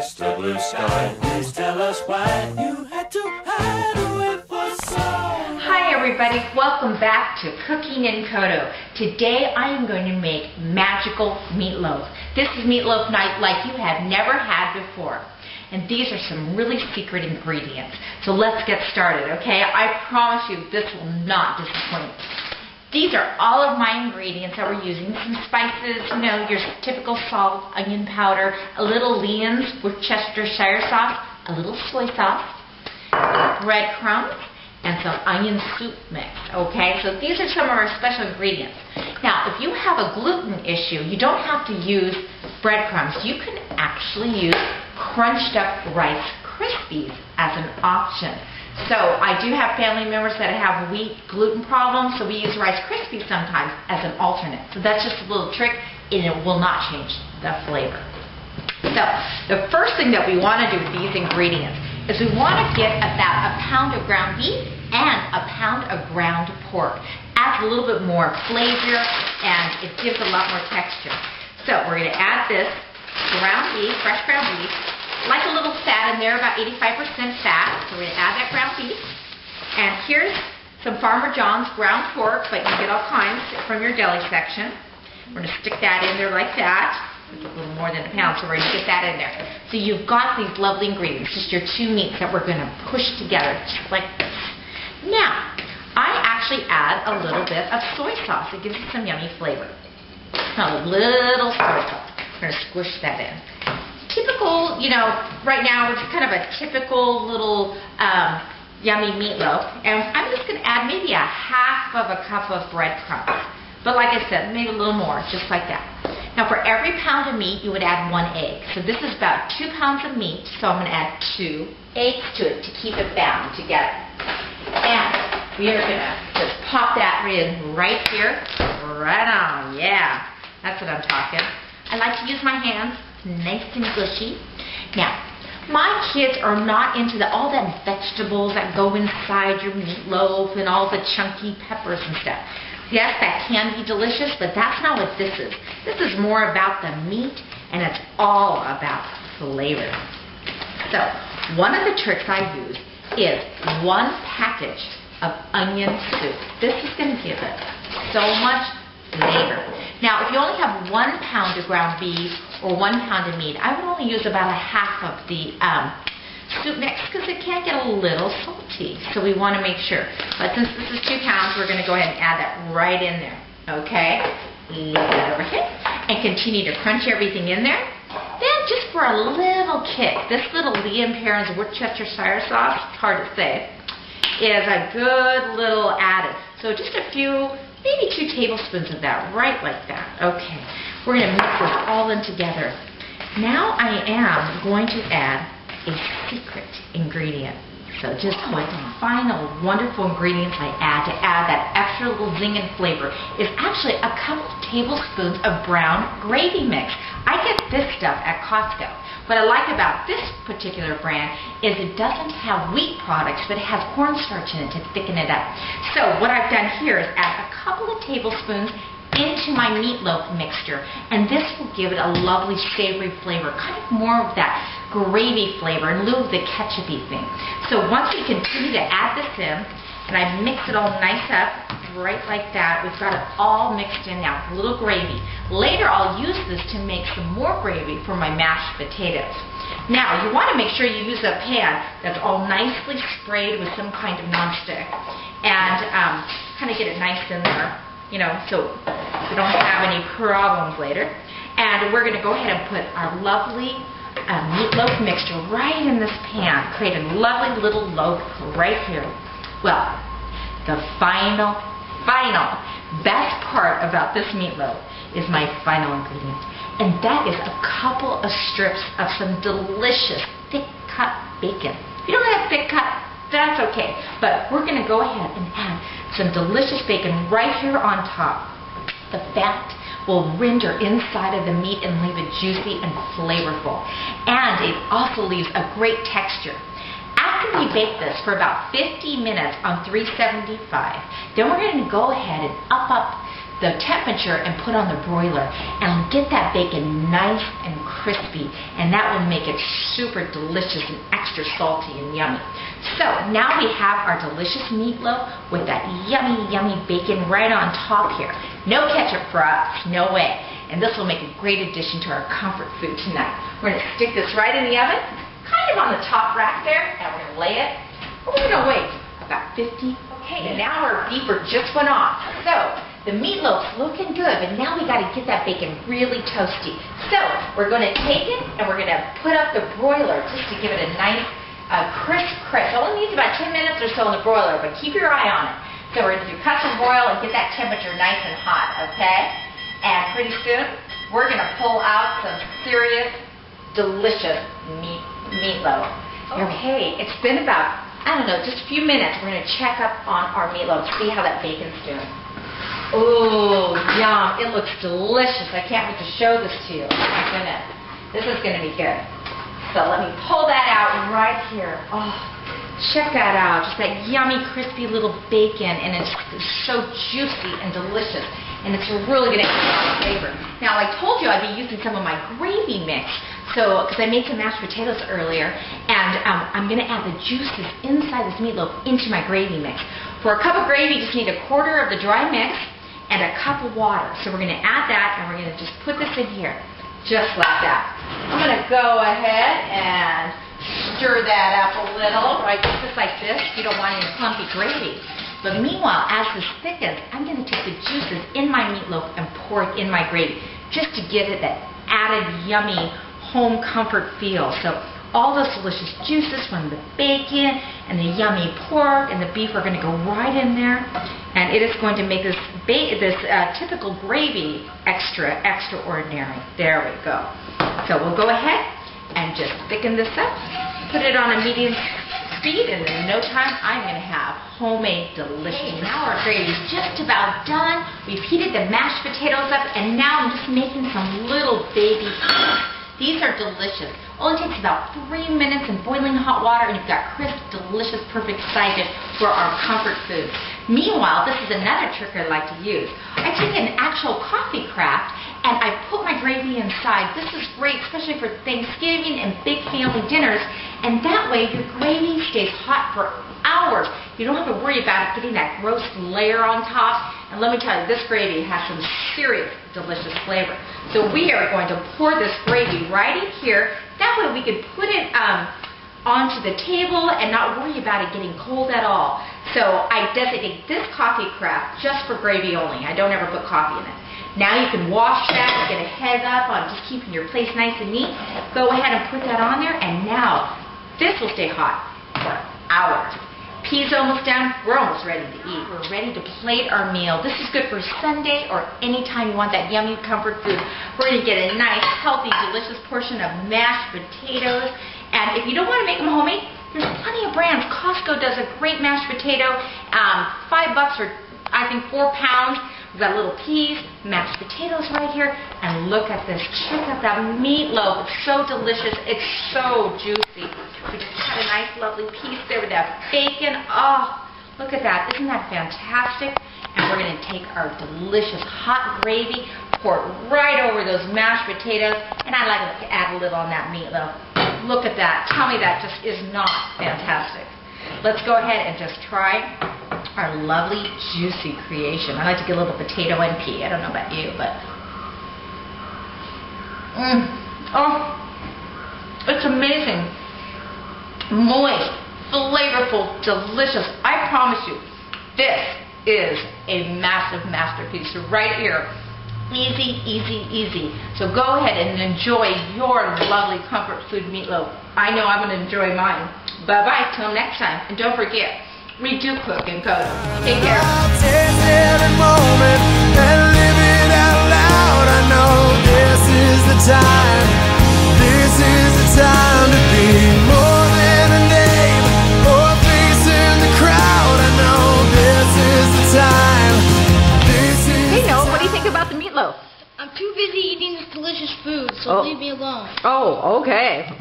Mr. Blue Sky, please tell us why you had to hide away for so long. Hi everybody, welcome back to Cooking in Coto. Today I am going to make magical meatloaf. This is meatloaf night like you have never had before. And these are some really secret ingredients. So let's get started, okay? I promise you this will not disappoint. These are all of my ingredients that we're using. Some spices, you know, your typical salt, onion powder, a little Leon's with Worcestershire sauce, a little soy sauce, breadcrumbs, and some onion soup mix, okay? So these are some of our special ingredients. Now, if you have a gluten issue, you don't have to use breadcrumbs. You can actually use crunched up Rice Krispies as an option. So I do have family members that have wheat gluten problems, so we use Rice Krispies sometimes as an alternate. So that's just a little trick, and it will not change the flavor. So the first thing that we want to do with these ingredients is we want to get about a pound of ground beef and a pound of ground pork. Adds a little bit more flavor and it gives a lot more texture. So we're going to add this ground beef, fresh ground beef. Like a little fat in there, about 85% fat. So we're going to add that ground beef. And here's some Farmer John's ground pork, but you can get all kinds from your deli section. We're going to stick that in there like that. It's a little more than a pound, so we're going to get that in there. So you've got these lovely ingredients, just your two meats that we're going to push together, just like this. Now, I actually add a little bit of soy sauce. It gives you some yummy flavor. A little soy sauce. We're going to squish that in. Typical, you know, right now it's kind of a typical little yummy meatloaf. And I'm just going to add maybe a half of a cup of breadcrumbs. But like I said, maybe a little more, just like that. Now for every pound of meat, you would add 1 egg. So this is about 2 pounds of meat, so I'm going to add 2 eggs to it to keep it bound together. And we are going to just pop that in right here, right on. Yeah, that's what I'm talking. I like to use my hands. Nice and gushy. Now, my kids are not into all that vegetables that go inside your meatloaf and all the chunky peppers and stuff. Yes, that can be delicious, but that's not what this is. This is more about the meat, and it's all about flavor. So, one of the tricks I use is 1 package of onion soup. This is going to give it so much flavor. Now, if you only have 1 pound of ground beef or 1 pound of meat, I would only use about a half of the soup mix because it can get a little salty. So we want to make sure. But since this is 2 pounds, we're going to go ahead and add that right in there. Okay? Leave that over here. And continue to crunch everything in there. Then just for a little kick, this little Lea & Perrins Worcestershire sauce, it's hard to say, is a good little added. So just a few, maybe 2 tablespoons of that, right like that. Okay, we're going to mix this all in together. Now I am going to add a secret ingredient. So just my final wonderful ingredients I add to add that extra little zing and flavor is actually a couple tablespoons of brown gravy mix. I get this stuff at Costco. What I like about this particular brand is it doesn't have wheat products, but it has cornstarch in it to thicken it up. So what I've done here is add a couple of tablespoons into my meatloaf mixture, and this will give it a lovely savory flavor, kind of more of that gravy flavor in lieu of the ketchup-y thing. So once we continue to add this in, and I mix it all nice up, right like that, we've got it all mixed in now, a little gravy. Later I'll use this to make some more gravy for my mashed potatoes. Now you want to make sure you use a pan that's all nicely sprayed with some kind of nonstick, and kind of get it nice in there, you know, so we don't have any problems later. And we're going to go ahead and put our lovely meatloaf mixture right in this pan, create a lovely little loaf right here. Well, the final best part about this meatloaf is my final ingredient, and that is a couple of strips of some delicious thick cut bacon. If you don't have thick cut, that's okay, but we're going to go ahead and add some delicious bacon right here on top. The fat will render inside of the meat and leave it juicy and flavorful, and it also leaves a great texture. After we bake this for about 50 minutes on 375, then we're going to go ahead and up the temperature and put on the broiler and get that bacon nice and crispy. crispy, and that will make it super delicious and extra salty and yummy. So now we have our delicious meatloaf with that yummy, yummy bacon right on top here. No ketchup for us, no way. And this will make a great addition to our comfort food tonight. We're going to stick this right in the oven, kind of on the top rack there, and we're going to lay it. We're going to wait about 50. Okay, now our beeper just went off. So the meatloaf's looking good, but now we got to get that bacon really toasty. So we're going to take it and we're going to put up the broiler just to give it a nice crisp. It only needs about 10 minutes or so in the broiler, but keep your eye on it. So we're going to do custom broil and get that temperature nice and hot, okay? And pretty soon, we're going to pull out some serious, delicious meatloaf. Okay, it's been about, I don't know, just a few minutes. We're going to check up on our meatloaf, see how that bacon's doing. Ooh, yum. It looks delicious. I can't wait to show this to you. Oh, my goodness. This is going to be good. So let me pull that out right here. Oh, check that out. Just that yummy, crispy little bacon, and it's so juicy and delicious. And it's really going to add a lot of flavor. Now, I told you I'd be using some of my gravy mix, so because I made some mashed potatoes earlier, and I'm going to add the juices inside this meatloaf into my gravy mix. For a cup of gravy, you just need a quarter of the dry mix and a cup of water. So we're going to add that, and we're going to just put this in here, just like that. I'm going to go ahead and stir that up a little, right, just like this. You don't want any clumpy gravy. But meanwhile, as this thickens, I'm going to take the juices in my meatloaf and pour it in my gravy, just to give it that added yummy home comfort feel. So all those delicious juices from the bacon and the yummy pork and the beef are going to go right in there, and it is going to make this typical gravy extraordinary. There we go. So we'll go ahead and just thicken this up, put it on a medium speed, and in no time I'm going to have homemade delicious. Okay, now our gravy's just about done. We've heated the mashed potatoes up, and now I'm just making some little baby cubes. These are delicious. Only takes about 3 minutes in boiling hot water, and you've got crisp, delicious, perfect sizes for our comfort foods. Meanwhile, this is another trick I like to use. I take an actual coffee craft and I put my gravy inside. This is great, especially for Thanksgiving and big family dinners, and that way your gravy stays hot for hours. You don't have to worry about it getting that gross layer on top. And let me tell you, this gravy has some serious delicious flavor. So we are going to pour this gravy right in here. That way we can put it onto the table and not worry about it getting cold at all. So I designate this coffee craft just for gravy only. I don't ever put coffee in it. Now you can wash that and get a heads up on just keeping your place nice and neat. Go ahead and put that on there, and now this will stay hot for hours. Peas almost done. We're almost ready to eat. We're ready to plate our meal. This is good for Sunday or anytime you want that yummy comfort food. We're going to get a nice, healthy, delicious portion of mashed potatoes. And if you don't want to make them homemade, there's plenty of brands. Costco does a great mashed potato, $5 or I think 4 pounds. We've got little peas, mashed potatoes right here, and look at this. Check out that meatloaf. It's so delicious. It's so juicy. We just cut a nice, lovely piece there with that bacon. Oh, look at that. Isn't that fantastic? And we're going to take our delicious hot gravy, pour it right over those mashed potatoes, and I like to add a little on that meatloaf. Look at that. Tell me that just is not fantastic. Let's go ahead and just try our lovely, juicy creation. I like to get a little potato and pea. I don't know about you, but oh, it's amazing. Moist, flavorful, delicious. I promise you, this is a massive masterpiece right here. Easy, easy, easy. So go ahead and enjoy your lovely comfort food meatloaf. I know I'm going to enjoy mine. Bye-bye till next time. And don't forget, we do cook in Coto. Take care. Taste every moment and live it out loud. I know this is the time. This is the time to be more than a name or a face in the crowd. I know this is the time. Hey, Noah, what do you think about the meatloaf? I'm too busy eating this delicious food, so leave me alone. Oh, okay.